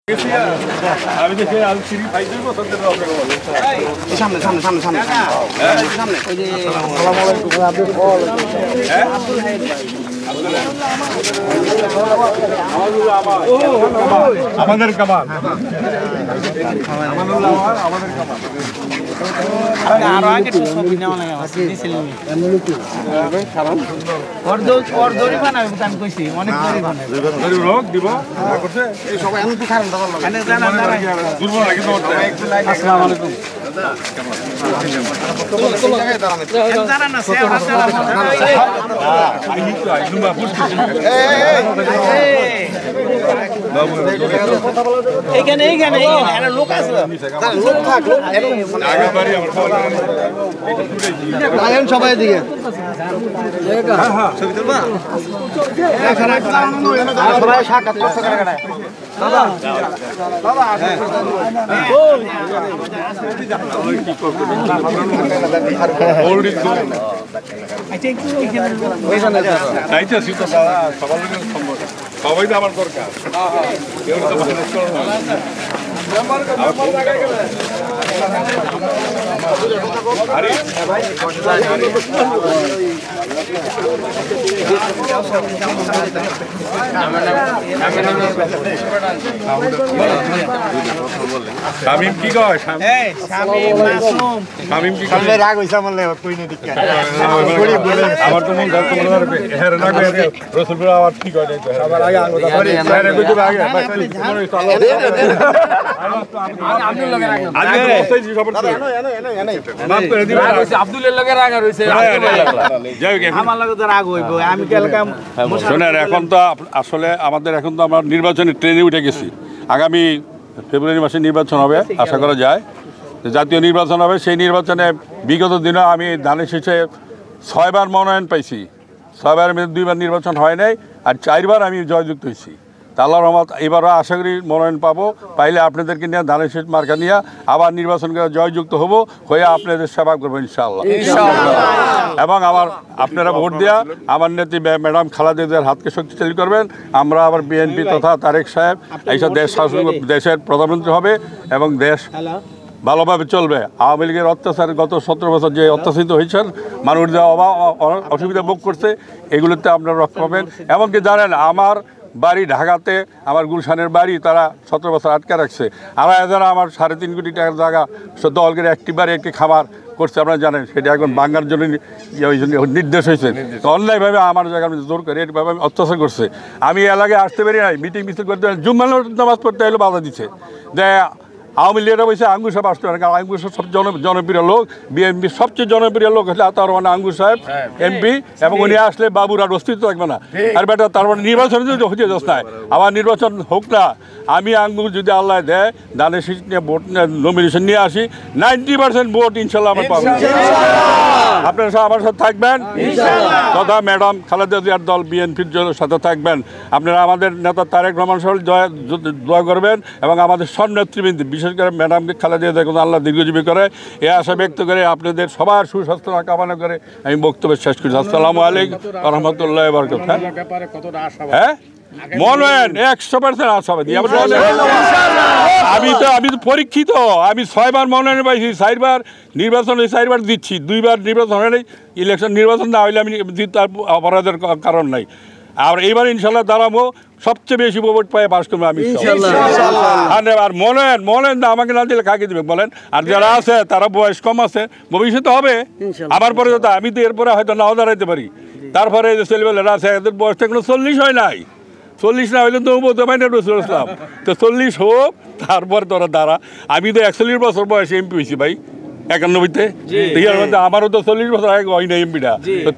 আমি দেখে আমি সিঁড়ি ফাইভ বছর ধরে আপনাকে বলি সামনে সামনে সামনে সামনে সামনে ওই যে আসসালামু আলাইকুম আব্দুল বল হ্যাঁ আব্দুল হাই আমাদের কামাল আমাদের কামাল আরো আগে একটু ছবি নেওয়া লাগে আছে দিছিলেন খারাপ ওর দড়ি বানাবে আমি কইছি অনেক দড়ি বানাবে দড়ি রোগ দিব না করছে এই সবাই আমি তো খারাপ দাও লাগে এনে জানা না দুর্বল নাকি তো আসসালামু আলাইকুম এইখানে এইখানে এইখানে লোক আছে লোক থাক লোক আগে সবাই দিকে ছবি তুলবা সবাই সাক্ষাৎ করতে কাটা বাবা বাবা সবাই তো আমার দরকার শামিম কি কয় শামিম কি কয় রাগ হইছে আমার লে কই না দিকে আমার তো মন হেরে না কই রাসূলপুর আবার কি কয় সবার আগে আঙ্গুল ধরে হেরে কইতে আগে আব্দুল লগে রাগ আগে ওই খবর তো মাফ করে দিবেন আব্দুলের লগে রাগ হইছে আমার লগে তো রাগ হইবো আমি কালকাম শোনেন এখন তো আসলে আমাদের এখন তো আমরা নির্বাচনের ট্রেনে উঠে গেছি আগামী ফেব্রুয়ারি মাসে নির্বাচন হবে আশা করা যায় জাতীয় নির্বাচন হবে সেই নির্বাচনে বিগত দিনে আমি ধানের শীষে 6 বার মনোনয়ন পাইছি 6 বারের মধ্যে 2 বার নির্বাচন হয় নাই আর 4 বার আমি জয়যুক্ত হয়েছি আল্লাহর রহমত এবারও আশা করি মনোনয়ন পাবো পাইলে আপনাদেরকে নিয়ে ধানের শীষ মার্কা নিয়ে আবার নির্বাচন করে জয়যুক্ত হব হয়ে আপনাদের সেবা করবো ইনশাআল্লাহ এবং আপনারা ভোট দেওয়া আমার নেত্রী ম্যাডাম খালেদা জিয়ার হাতকে শক্তিশালী করবেন আমরা আবার বিএনপি তথা তারেক সাহেব এইসব দেশ শাসন দেশের প্রধানমন্ত্রী হবে এবং দেশ ভালোভাবে চলবে আওয়ামী লীগের অত্যাচার গত 17 বছর যে অত্যাচারিত হয়েছেন মানুষ যা অসুবিধা ভোগ করছে এগুলোতে আপনারা রক্ষা পাবেন এমনকি জানেন আমার বাড়ি ঢাকাতে আমার গুলশানের বাড়ি তারা 17 বছর আটকে রাখছে আর যারা আমার 3.5 কোটি টাকার জায়গা দল করে একটি বাড়ি একটি খাবার করছে আপনারা জানেন সেটা এখন বাঙ্গার জন্য নির্দেশ হয়েছে অন্যায়ভাবে আমার জায়গা জোর করে এইভাবে আমি অত্যাচার করছে আমি এলাকায় আসতে পারি নাই মিটিং মিছিল করতে জুম্মার নামাজ পড়তে এলো বাধা দিচ্ছে যে আওয়ামী লীগেরা বলছে আঙ্গুর সাহেব আসতে পারে কারণ আঙ্গুর সাহেব সব জনপ্রিয় লোক বিএনপির সবচেয়ে জনপ্রিয় লোক হচ্ছে তার মানে আঙ্গুর সাহেব এমপি এবং উনি আসলে বাবুর আর অস্তিত্ব থাকবে না আর বেটা তার মানে নির্বাচন যদি হচ্ছে যাস না আবার নির্বাচন হোক না আমি আঙ্গুর যদি আল্লাহ দেয় ধানের শীষ নিয়ে ভোট নমিনেশন নিয়ে আসি 90% ভোট ইনশাল্লাহ আমার পাবো আপনারা সব আমার সাথে থাকবেন তথা ম্যাডাম খালেদা জিয়ার দল বিএনপির সাথে থাকবেন আপনারা আমাদের নেতা তারেক রহমান সাহেব দোয়া করবেন এবং আমাদের সব নেতৃবৃন্দ বিশেষ করে ম্যাডামকে খালেদা জিয়া দেখুন আল্লাহ দীর্ঘজীবী করে এ আশা ব্যক্ত করে আপনাদের সবার সুস্বাস্থ্য কামনা করে আমি বক্তব্য শেষ করছি আসসালামু আলাইকুম ওয়া রাহমাতুল্লাহি ওয়া বারাকাতুহু হ্যাঁ মনোনয়ন 100% আশাবাদী আমি তো পরীক্ষিত আমি 6 বার মনোনয়ন পাইছি 4 বার নির্বাচন 4 বার দিচ্ছি 2 বার নির্বাচন হয় নাই ইলেকশন নির্বাচন না হইলে আমি জিতার অপরাধের কারণ নাই আর এইবার ইনশাল্লাহ দাঁড়াবো সবচেয়ে বেশি ভোট পাই পাস করবো আমি আর মনোনয়ন আমাকে না দিলে কাকে দেবে বলেন আর যারা আছে তারা বয়স কম আছে ভবিষ্যতে হবে আবার পরে যেটা আমি তো এরপরে হয়তো নাও দাঁড়াইতে পারি তারপরে যে ছেলেবেলারা আছে এদের বয়সটা এখনো 40 হয় নাই 40 না হইলে তো বলতে পারি না রসুল ইসলাম তো 40 হোক তারপর তোরা দাঁড়া আমি তো 41 বছর বয়সে এমপি হয়েছি ভাই 91-তে ইয়ার মধ্যে আমারও তো 40 বছর আগে হয় না এমপিটা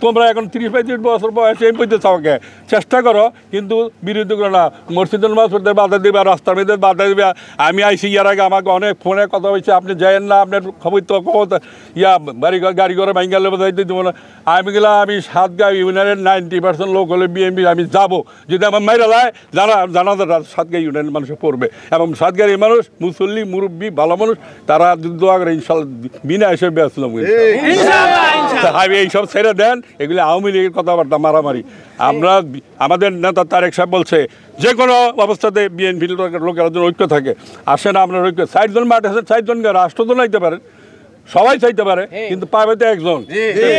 তোমরা এখন 30-35 বছর বয়সে এমপিতে চাওকে চেষ্টা করো কিন্তু বিরোধী করো না মসজিদুল নামাজ পড়তে বাধা দেবে রাস্তার মধ্যে বাধা দেবে আমি আইসি ইয়ার আগে আমাকে অনেক ফোনে কথা বলছে আপনি যাইয়েন না আপনার খবর তো গাড়ি করে ভাঙ্গা লেবে যাইতে দেবো না আমি গেলাম আমি সাতগাঁও ইউনিয়নের 90% লোক হলে বিএনপি আমি যাবো যদি আমার মাইরা যায় জানাজার সাতগাঁও ইউনিয়নের মানুষ পড়বে এবং সাতগাঁয়ের মানুষ মুসল্লি মুরব্বী ভালো মানুষ তারা যদি দোয়া করে ইনশাল্লাহ বিনা হিসেবে আসলাম আমি এইসব ছেড়ে দেন, এগুলি আওয়ামী লীগের কথাবার্তা মারামারি। আমরা আমাদের নেতা তারেক সাহেব বলছে যে কোনো অবস্থাতে বিএনপি লোকের জন্য ঐক্য থাকে, আসে না আপনার ঐক্য 60 জন মাঠ আছে, 60 জনকে রাষ্ট্র তো নাইতে পারেন, সবাই চাইতে পারে, কিন্তু পাবে তো একজন।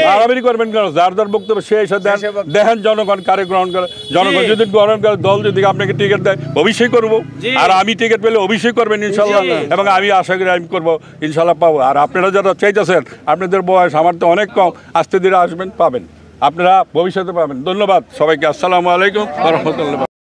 মারামারি করবেন কেন? যার যার বক্তব্য সে এসে দেন, দেখেন জনগণ কারে গ্রহণ করে। জনগণ যদি গ্রহণ করে, দল যদি আপনাকে টিকিট দেয় অবশ্যই করবো, আর আমি টিকিট পেলে অবশ্যই করবেন ইনশাল্লাহ, এবং আমি আশা করি আমি করবো ইনশাল্লাহ, পাবো। আর আপনারা যারা চাইতেছেন, আপনাদের বয়স আমার তো অনেক কম, আস্তে ধীরে আসবেন, পাবেন, আপনারা ভবিষ্যতে পাবেন। ধন্যবাদ সবাইকে। আসসালামু আলাইকুম ওয়া রাহমাতুল্লাহ।